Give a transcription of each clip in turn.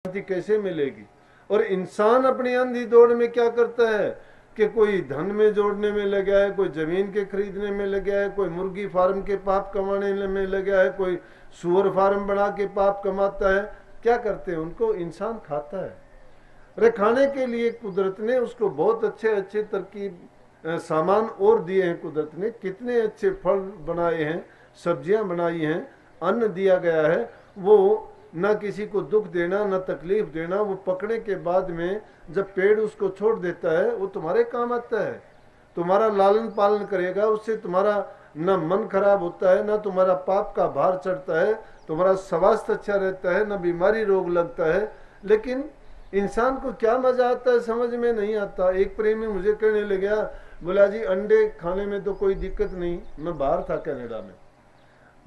शांति कैसे मिलेगी। और इंसान अपनी अंधी दौड़ में क्या करता है कि कोई धन में जोड़ने में लगा है, कोई जमीन के खरीदने में लगा है, कोई मुर्गी फार्म के पाप कमाने में लगा है, कोई सुअर फार्म बना के पाप कमाता है। क्या करते हैं, उनको इंसान खाता है। अरे खाने के लिए कुदरत ने उसको बहुत अच्छे अच्छे तरकीब सामान और दिए हैं। कुदरत ने कितने अच्छे फल बनाए हैं, सब्जियां बनाई हैं, अन्न दिया गया है। वो ना किसी को दुख देना, ना तकलीफ देना। वो पकने के बाद में जब पेड़ उसको छोड़ देता है, वो तुम्हारे काम आता है, तुम्हारा लालन पालन करेगा। उससे तुम्हारा ना मन खराब होता है, ना तुम्हारा पाप का भार चढ़ता है, तुम्हारा स्वास्थ्य अच्छा रहता है, ना बीमारी रोग लगता है। लेकिन इंसान को क्या मजा आता है समझ में नहीं आता। एक प्रेमी मुझे कहने लगा, बोला जी अंडे खाने में तो कोई दिक्कत नहीं। मैं बाहर था कनाडा में,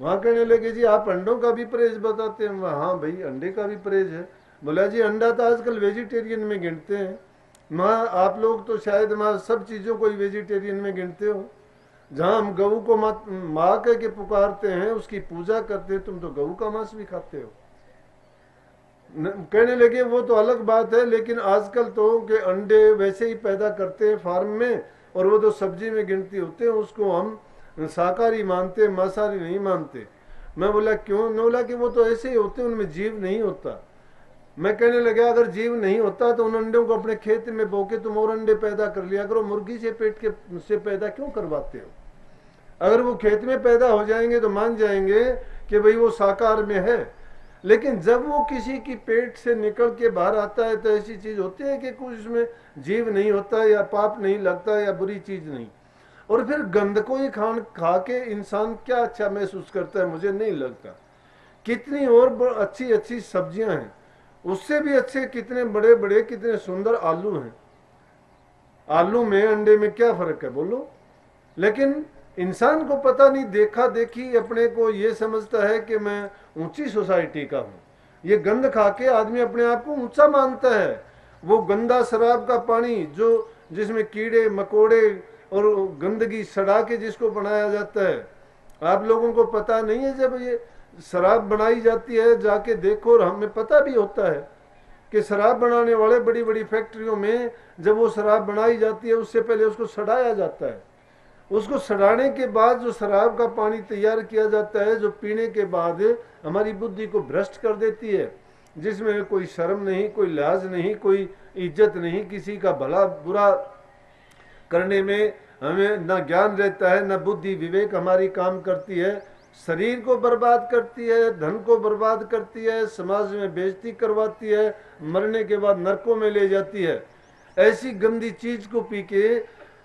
वहाँ कहने लगे जी आप अंडों का भी परहेज बताते हैं। हाँ भाई अंडे का भी परहेज है। बोला जी अंडा तो आजकल वेजिटेरियन में गिनते हैं। माँ आप लोग तो शायद माँ सब चीज़ों को ही वेजिटेरियन में गिनते हो। जहाँ हम गऊ को माँ कह के पुकारते हैं, उसकी पूजा करते हैं, तुम तो गऊ का मांस भी खाते हो। कहने लगे वो तो अलग बात है, लेकिन आजकल तो के अंडे वैसे ही पैदा करते हैं फार्म में, और वो तो सब्जी में गिनती होते हैं, उसको हम शाकाहारी मानते, मांसाहारी नहीं मानते। मैं बोला क्यों? ने बोला कि वो तो ऐसे ही होते हैं, उनमें जीव नहीं होता। मैं कहने लगा अगर जीव नहीं होता तो उन अंडों को अपने खेत में बो के तुम और अंडे पैदा कर लिया करो, मुर्गी से पेट के से पैदा क्यों करवाते हो? अगर वो खेत में पैदा हो जाएंगे तो मान जाएंगे कि भाई वो शाकाहार में है। लेकिन जब वो किसी की पेट से निकल के बाहर आता है तो ऐसी चीज होती है कि कुछ उसमें जीव नहीं होता, या पाप नहीं लगता, या बुरी चीज नहीं। और फिर गंद को ही खान खा के इंसान क्या अच्छा महसूस करता है? मुझे नहीं लगता। कितनी और अच्छी अच्छी सब्जियां हैं, उससे भी अच्छे कितने बड़े बड़े कितने सुंदर आलू हैं। आलू में अंडे में क्या फर्क है बोलो? लेकिन इंसान को पता नहीं, देखा देखी अपने को ये समझता है कि मैं ऊंची सोसाइटी का हूँ। ये गंद खा के आदमी अपने आप को ऊंचा मानता है। वो गंदा शराब का पानी जो जिसमें कीड़े मकोड़े और गंदगी सड़ा के जिसको बनाया जाता है, आप लोगों को पता नहीं है। जब ये शराब बनाई जाती है जाके देखो, और हमें पता भी होता है कि शराब बनाने वाले बड़ी बड़ी फैक्ट्रियों में जब वो शराब बनाई जाती है उससे पहले उसको सड़ाया जाता है। उसको सड़ाने के बाद जो शराब का पानी तैयार किया जाता है, जो पीने के बाद हमारी बुद्धि को भ्रष्ट कर देती है, जिसमें कोई शर्म नहीं, कोई लिहाज नहीं, कोई इज्जत नहीं, किसी का भला बुरा करने में हमें न ज्ञान रहता है, न बुद्धि विवेक हमारी काम करती है। शरीर को बर्बाद करती है, धन को बर्बाद करती है, समाज में बेइज्जती करवाती है, मरने के बाद नरकों में ले जाती है। ऐसी गंदी चीज को पी के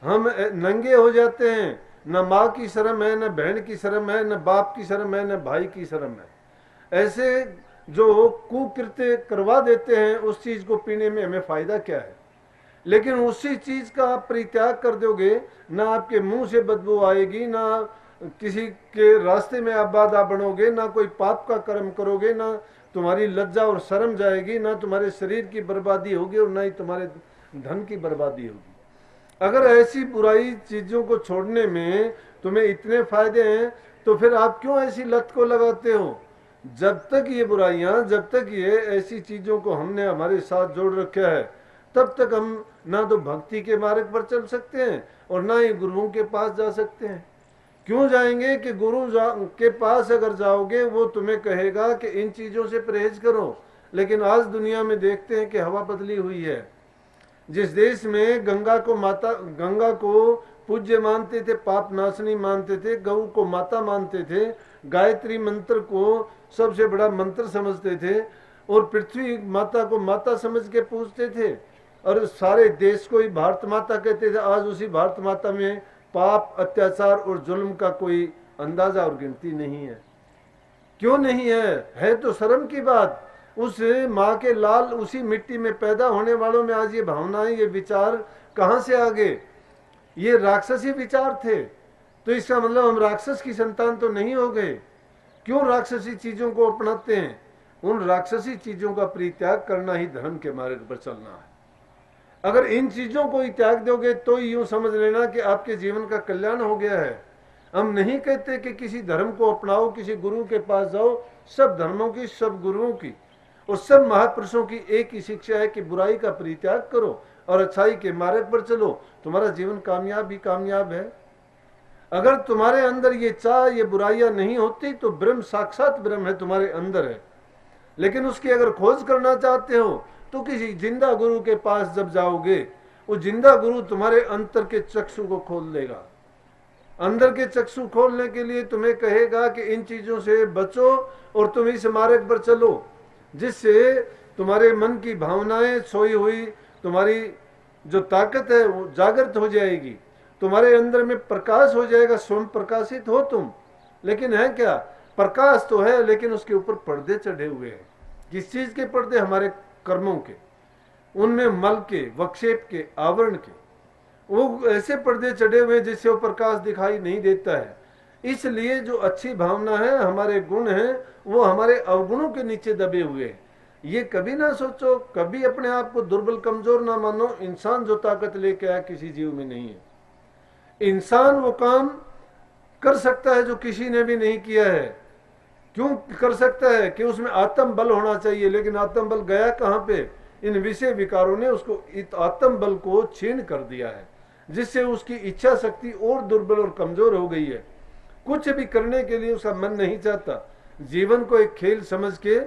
हम नंगे हो जाते हैं। न माँ की शर्म है, न बहन की शर्म है, न बाप की शर्म है, न भाई की शर्म है। ऐसे जो कुकृत्य करवा देते हैं, उस चीज को पीने में हमें फायदा क्या है? लेकिन उसी चीज का आप परित्याग कर दोगे, ना आपके मुंह से बदबू आएगी, ना किसी के रास्ते में आप बाधा बनोगे, ना कोई पाप का कर्म करोगे, ना तुम्हारी लज्जा और शर्म जाएगी, ना तुम्हारे शरीर की बर्बादी होगी, और ना ही तुम्हारे धन की बर्बादी होगी। अगर ऐसी बुराई चीजों को छोड़ने में तुम्हें इतने फायदे हैं, तो फिर आप क्यों ऐसी लत को लगाते हो? जब तक ये बुराइयां, जब तक ये ऐसी चीजों को हमने हमारे साथ जोड़ रखा है, तब तक हम ना तो भक्ति के मार्ग पर चल सकते हैं और ना ही गुरुओं के पास जा सकते हैं। क्यों जाएंगे कि गुरु के पास अगर जाओगे वो तुम्हें कहेगा कि इन चीजों से परहेज करो। लेकिन आज दुनिया में देखते हैं कि हवा बदली हुई है। जिस देश में गंगा को पूज्य मानते थे, पाप नाशनी मानते थे, गऊ को माता मानते थे, गायत्री मंत्र को सबसे बड़ा मंत्र समझते थे, और पृथ्वी माता को माता समझ के पूजते थे, और सारे देश को ही भारत माता कहते थे। आज उसी भारत माता में पाप अत्याचार और जुल्म का कोई अंदाजा और गिनती नहीं है। क्यों नहीं है तो शर्म की बात। उस माँ के लाल उसी मिट्टी में पैदा होने वालों में आज ये भावनाएं, ये विचार कहाँ से आ गए? ये राक्षसी विचार थे, तो इसका मतलब हम राक्षस की संतान तो नहीं हो गए। क्यों राक्षसी चीजों को अपनाते हैं? उन राक्षसी चीजों का परित्याग करना ही धर्म के मार्ग पर चलना है। अगर इन चीजों को ही त्याग दोगे तो यूं समझ लेना कि आपके जीवन का कल्याण हो गया है। हम नहीं कहते कि किसी धर्म को अपनाओ, किसी गुरु के पास जाओ, सब धर्मों की, सब गुरुओं की, और सब महापुरुषों की एक ही शिक्षा है कि बुराई का परित्याग करो और अच्छाई के मार्ग पर चलो, तुम्हारा जीवन कामयाब ही कामयाब है। अगर तुम्हारे अंदर ये चाह, ये बुराइयां नहीं होती तो ब्रह्म, साक्षात ब्रह्म है, तुम्हारे अंदर है। लेकिन उसकी अगर खोज करना चाहते हो तो किसी जिंदा गुरु के पास जब जाओगे, वो जिंदा गुरु तुम्हारे अंतर के चक्षु को खोल देगा। अंदर के चक्षु खोलने के लिए तुम्हें कहेगा कि इन चीजों से बचो और तुम इस मार्ग पर चलो, जिससे तुम्हारे मन की भावनाएं, सोई हुई तुम्हारी जो ताकत है वो जागृत हो जाएगी, तुम्हारे अंदर में प्रकाश हो जाएगा, स्वयं प्रकाशित हो तुम। लेकिन है क्या? प्रकाश तो है लेकिन उसके ऊपर पर्दे चढ़े हुए हैं। किस चीज के पर्दे? हमारे कर्मों के, उनमें मल के, वक्षेप के, आवरण के, वो ऐसे पर्दे चढ़े हुए जिससे वो प्रकाश दिखाई नहीं देता है। इसलिए जो अच्छी भावना है, हमारे गुण हैं, वो हमारे अवगुणों के नीचे दबे हुए हैं। ये कभी ना सोचो, कभी अपने आप को दुर्बल कमजोर ना मानो। इंसान जो ताकत लेके आया किसी जीव में नहीं है। इंसान वो काम कर सकता है जो किसी ने भी नहीं किया है। क्यों कर सकता है? कि उसमें आत्म बल होना चाहिए, लेकिन आत्म बल गया कहां पे? इन विषय विकारों ने उसको आत्म बल को छीन कर दिया है, जिससे उसकी इच्छा शक्ति और दुर्बल और कमजोर हो गई है। कुछ भी करने के लिए उसका मन नहीं चाहता। जीवन को एक खेल समझ के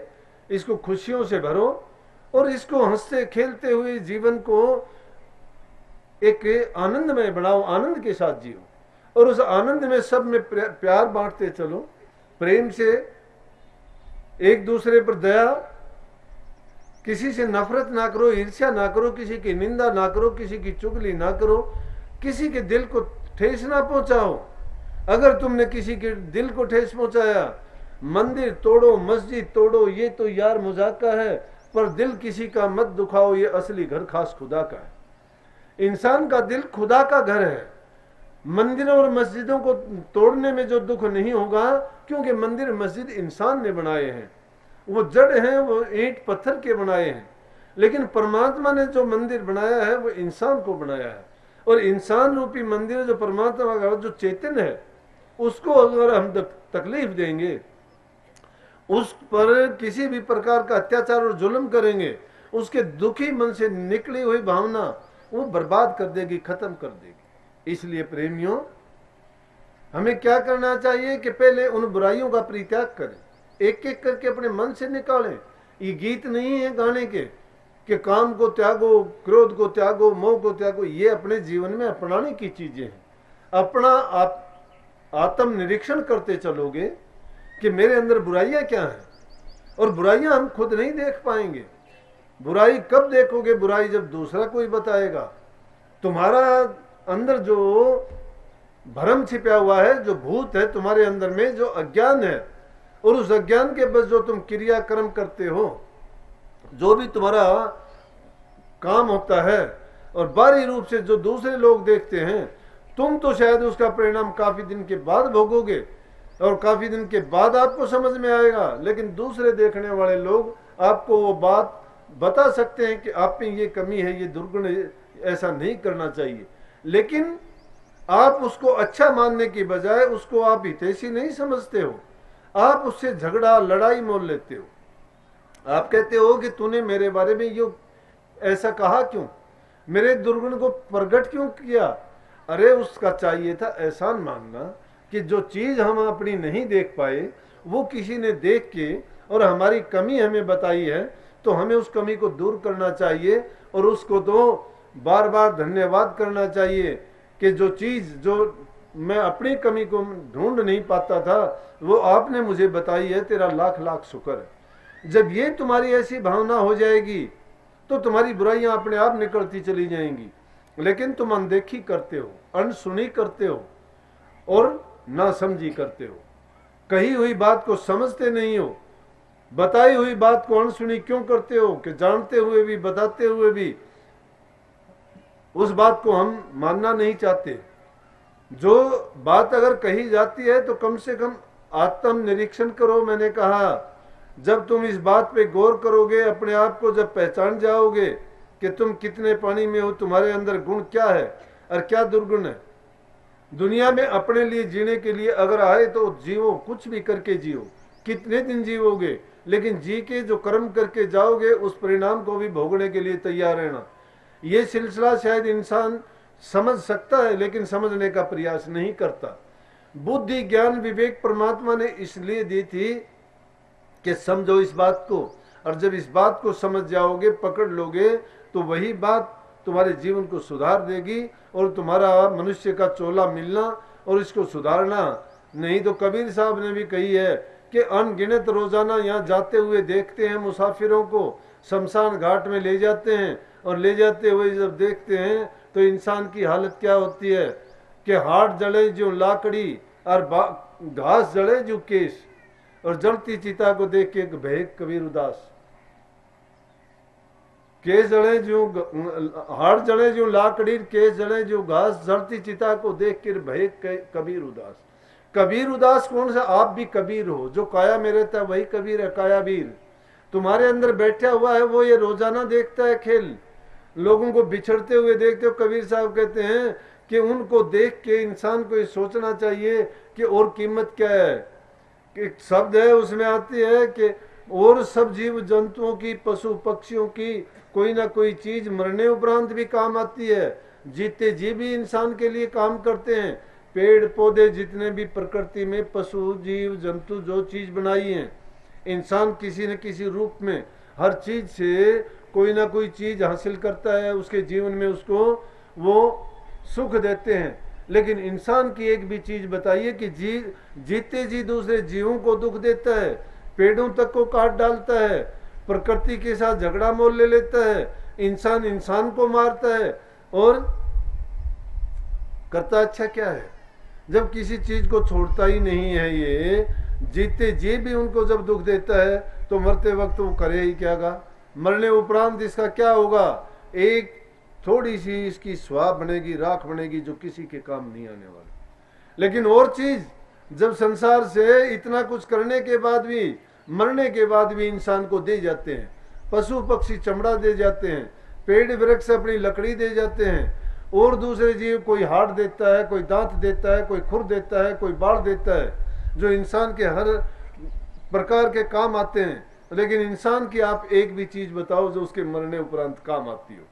इसको खुशियों से भरो और इसको हंसते खेलते हुए जीवन को एक आनंदमय बनाओ, आनंद के साथ जियो और उस आनंद में सब में प्यार बांटते चलो, प्रेम से, एक दूसरे पर दया, किसी से नफरत ना करो, ईर्ष्या ना करो, किसी की निंदा ना करो, किसी की चुगली ना करो, किसी के दिल को ठेस ना पहुंचाओ। अगर तुमने किसी के दिल को ठेस पहुंचाया, मंदिर तोड़ो, मस्जिद तोड़ो, ये तो यार मजाक का है, पर दिल किसी का मत दुखाओ, ये असली घर खास खुदा का है। इंसान का दिल खुदा का घर है। मंदिरों और मस्जिदों को तोड़ने में जो दुख नहीं होगा, क्योंकि मंदिर मस्जिद इंसान ने बनाए हैं, वो जड़ हैं, वो ईंट पत्थर के बनाए हैं। लेकिन परमात्मा ने जो मंदिर बनाया है वो इंसान को बनाया है, और इंसान रूपी मंदिर जो परमात्मा का जो चेतन है, उसको अगर हम तकलीफ देंगे, उस पर किसी भी प्रकार का अत्याचार और जुल्म करेंगे, उसके दुखी मन से निकली हुई भावना वो बर्बाद कर देगी, खत्म कर देगी। इसलिए प्रेमियों, हमें क्या करना चाहिए कि पहले उन बुराइयों का परित्याग करें, एक एक करके अपने मन से निकालें। ये गीत नहीं है गाने के कि काम को त्यागो, क्रोध को त्यागो, मोह को त्यागो। ये अपने जीवन में अपनाने की चीजें हैं। अपना आप आत्म निरीक्षण करते चलोगे कि मेरे अंदर बुराइयां क्या हैं, और बुराइयां हम खुद नहीं देख पाएंगे। बुराई कब देखोगे? बुराई जब दूसरा कोई बताएगा। तुम्हारा अंदर जो भ्रम छिपा हुआ है, जो भूत है तुम्हारे अंदर में, जो अज्ञान है, और उस अज्ञान के बस जो तुम क्रिया कर्म करते हो, जो भी तुम्हारा काम होता है, और बाहरी रूप से जो दूसरे लोग देखते हैं, तुम तो शायद उसका परिणाम काफी दिन के बाद भोगोगे और काफी दिन के बाद आपको समझ में आएगा। लेकिन दूसरे देखने वाले लोग आपको वो बात बता सकते हैं कि आप में ये कमी है, ये दुर्गुण है, ऐसा नहीं करना चाहिए। लेकिन आप उसको अच्छा मानने की बजाय उसको आप हितैषी नहीं समझते हो, आप उससे झगड़ा लड़ाई मोल लेते हो। आप कहते हो कि तूने मेरे बारे में ये ऐसा कहा क्यों, मेरे दुर्गुण को प्रकट क्यों किया? अरे उसका चाहिए था एहसान मानना कि जो चीज हम अपनी नहीं देख पाए वो किसी ने देख के और हमारी कमी हमें बताई है, तो हमें उस कमी को दूर करना चाहिए और उसको तो बार बार धन्यवाद करना चाहिए कि जो चीज जो मैं अपनी कमी को ढूंढ नहीं पाता था वो आपने मुझे बताई है, तेरा लाख लाख शुक्र है। जब ये तुम्हारी ऐसी भावना हो जाएगी तो तुम्हारी बुराइयां अपने आप निकलती चली जाएंगी। लेकिन तुम अनदेखी करते हो, अनसुनी करते हो और ना समझी करते हो, कही हुई बात को समझते नहीं हो, बताई हुई बात को अनसुनी क्यों करते हो कि जानते हुए भी, बताते हुए भी उस बात को हम मानना नहीं चाहते। जो बात अगर कही जाती है तो कम से कम आत्म निरीक्षण करो। मैंने कहा जब तुम इस बात पे गौर करोगे, अपने आप को जब पहचान जाओगे कि तुम कितने पानी में हो, तुम्हारे अंदर गुण क्या है और क्या दुर्गुण है। दुनिया में अपने लिए जीने के लिए अगर आए तो जियो, कुछ भी करके जियो। कितने दिन जीवोगे? लेकिन जी के जो कर्म करके जाओगे उस परिणाम को भी भोगने के लिए तैयार रहना। ये सिलसिला शायद इंसान समझ सकता है लेकिन समझने का प्रयास नहीं करता। बुद्धि ज्ञान विवेक परमात्मा ने इसलिए दी थी कि समझो इस बात को, और जब इस बात को समझ जाओगे, पकड़ लोगे, तो वही बात तुम्हारे जीवन को सुधार देगी और तुम्हारा मनुष्य का चोला मिलना और इसको सुधारना। नहीं तो कबीर साहब ने भी कही है कि अनगिनत रोजाना यहाँ जाते हुए देखते हैं मुसाफिरों को, शमशान घाट में ले जाते हैं, और ले जाते हुए जब देखते हैं तो इंसान की हालत क्या होती है कि हाथ जले जो लाकड़ी और घास जले जो केश, और जलती चिता को देख के भय कबीर उदास। केस जले जो हाथ जले जो लाकड़ी, केस जले जो घास, जलती चिता को देख कर भय कबीर उदास। कबीर उदास कौन सा? आप भी कबीर हो। जो काया में रहता है वही कबीर है, काया वीर। तुम्हारे अंदर बैठा हुआ है वो ये रोजाना देखता है खेल, लोगों को बिछड़ते हुए देखते हो। कबीर साहब कहते हैं कि उनको देख के इंसान को ये सोचना चाहिए कि और कीमत क्या है। एक शब्द है उसमें आती है कि और सब जीव जंतुओं की, पशु पक्षियों की कोई ना कोई चीज मरने उपरांत भी काम आती है। जीते जी भी इंसान के लिए काम करते हैं। पेड़ पौधे जितने भी प्रकृति में पशु जीव जंतु जो चीज बनाई है, इंसान किसी न किसी रूप में हर चीज से कोई ना कोई चीज हासिल करता है, उसके जीवन में उसको वो सुख देते हैं। लेकिन इंसान की एक भी चीज बताइए कि जीते जी दूसरे जीवों को दुख देता है, पेड़ों तक को काट डालता है, प्रकृति के साथ झगड़ा मोल ले लेता है, इंसान इंसान को मारता है, और करता अच्छा क्या है जब किसी चीज को छोड़ता ही नहीं है। ये जीते जी भी उनको जब दुख देता है तो मरते वक्त वो करे ही क्या गा? मरने उपरांत इसका क्या होगा? एक थोड़ी सी इसकी स्वाब बनेगी, राख बनेगी, जो किसी के काम नहीं आने वाली। लेकिन और चीज जब संसार से इतना कुछ करने के बाद भी, मरने के बाद भी इंसान को दे जाते हैं, पशु पक्षी चमड़ा दे जाते हैं, पेड़ वृक्ष अपनी लकड़ी दे जाते हैं, और दूसरे जीव कोई हाथ देता है, कोई दांत देता है, कोई खुर देता है, कोई बाल देता है, जो इंसान के हर प्रकार के काम आते हैं। लेकिन इंसान की आप एक भी चीज बताओ जो उसके मरने उपरांत काम आती हो।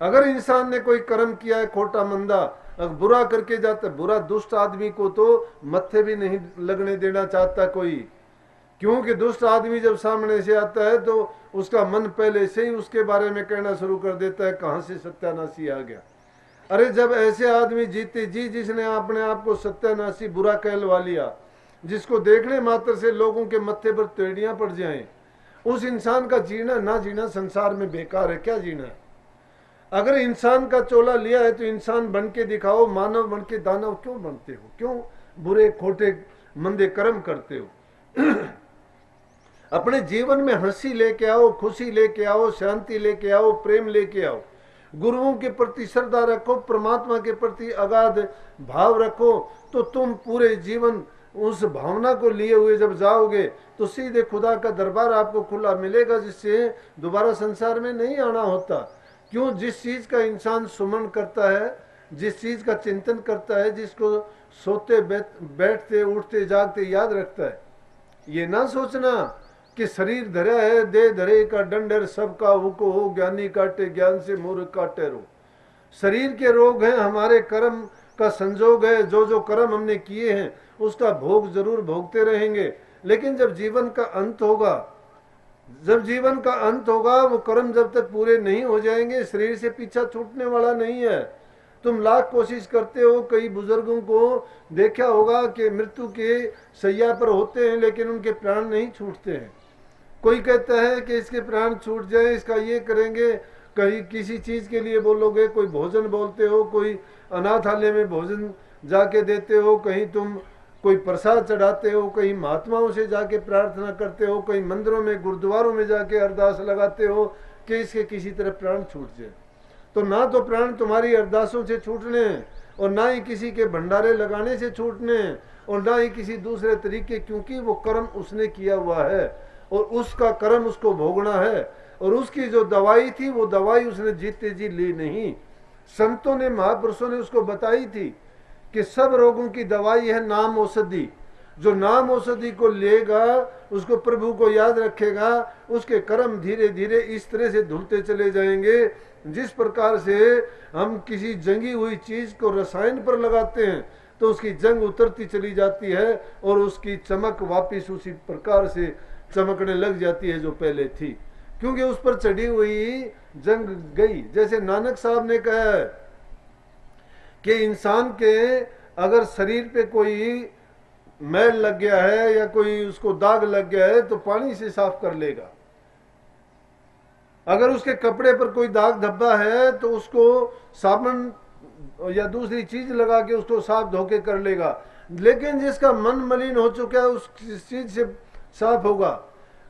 अगर इंसान ने कोई कर्म किया है खोटा मंदा, अगर बुरा करके जाता है, बुरा दुष्ट आदमी को तो मत्थे भी नहीं लगने देना चाहता कोई, क्योंकि दुष्ट आदमी जब सामने से आता है तो उसका मन पहले से ही उसके बारे में कहना शुरू कर देता है कहां से सत्यानाशी आ गया। अरे जब ऐसे आदमी जीते जी जिसने अपने आप को सत्यानाशी बुरा कहलवा लिया, जिसको देखने मात्र से लोगों के मत्थे पर टेढ़ियां पड़ जाएं, उस इंसान का जीना ना जीना संसार में बेकार है। क्या जीना है? अगर इंसान का चोला लिया है तो इंसान बन के दिखाओ, मानव बन के दानव क्यों बनते हो? क्यों बुरे खोटे मंदे कर्म करते हो? अपने जीवन में हंसी लेके आओ, खुशी लेके आओ, शांति लेके आओ, प्रेम लेके आओ, गुरुओं के प्रति श्रद्धा रखो, परमात्मा के प्रति अगाध भाव रखो, तो तुम पूरे जीवन उस भावना को लिए हुए जब जाओगे तो सीधे खुदा का दरबार आपको खुला मिलेगा, जिससे दोबारा संसार में नहीं आना होता। क्यों? जिस चीज का इंसान सुमन करता है, जिस चीज का चिंतन करता है, जिसको सोते बैठते उठते जागते याद रखता है। ये ना सोचना कि शरीर धरा है, दे धरे का डंडर, सबका हुको हो, ज्ञानी काटे ज्ञान से मूर्ख काटे रो। शरीर के रोग हैं, हमारे कर्म का संजोग है। जो जो कर्म हमने किए हैं उसका भोग जरूर भोगते रहेंगे, लेकिन जब जीवन का अंत होगा, जब जीवन का अंत होगा, वो कर्म जब तक पूरे नहीं हो जाएंगे, शरीर से पीछा छूटने वाला नहीं है। तुम लाख कोशिश करते हो, कई बुजुर्गों को देखा होगा कि मृत्यु के शैया पर होते हैं लेकिन उनके प्राण नहीं छूटते हैं। कोई कहता है कि इसके प्राण छूट जाए, इसका ये करेंगे, कहीं किसी चीज के लिए बोलोगे, कोई भोजन बोलते हो, कोई अनाथालय में भोजन जाके देते हो, कहीं तुम कोई प्रसाद चढ़ाते हो, कहीं महात्माओं से जाके प्रार्थना करते हो, कहीं मंदिरों में गुरुद्वारों में जाके अरदास लगाते हो कि इसके किसी तरह प्राण छूट जाए। तो ना तो प्राण तुम्हारी अरदासों से छूटने, और ना ही किसी के भंडारे लगाने से छूटने, और ना ही किसी दूसरे तरीके, क्योंकि वो कर्म उसने किया हुआ है और उसका कर्म उसको भोगना है। और उसकी जो दवाई थी वो दवाई उसने जीते जी ली नहीं। संतों ने, महापुरुषों ने उसको बताई थी कि सब रोगों की दवाई है नाम औषधि। जो नाम औषधि को लेगा, उसको प्रभु को याद रखेगा, उसके कर्म धीरे धीरे इस तरह से धुलते चले जाएंगे जिस प्रकार से हम किसी जंगी हुई चीज को रसायन पर लगाते हैं तो उसकी जंग उतरती चली जाती है और उसकी चमक वापिस उसी प्रकार से चमकने लग जाती है जो पहले थी, क्योंकि उस पर चढ़ी हुई जंग गई। जैसे नानक साहब ने कहा है कि इंसान के अगर शरीर पे कोई मैल लग गया है या कोई उसको दाग लग गया है तो पानी से साफ कर लेगा, अगर उसके कपड़े पर कोई दाग धब्बा है तो उसको साबुन या दूसरी चीज लगा के उसको साफ धोके कर लेगा। लेकिन जिसका मन मलिन हो चुका है उस चीज से साफ होगा।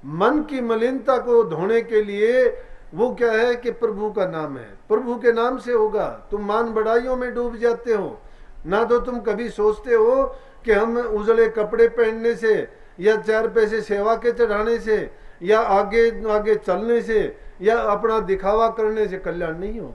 मन की मलिनता को धोने के लिए वो क्या है कि प्रभु का नाम है, प्रभु के नाम से होगा। तुम मान बढ़ाइयों में डूब जाते हो, ना तो तुम कभी सोचते हो कि हम उजड़े कपड़े पहनने से या 4 पैसे सेवा के चढ़ाने से या आगे आगे चलने से या अपना दिखावा करने से कल्याण नहीं हो।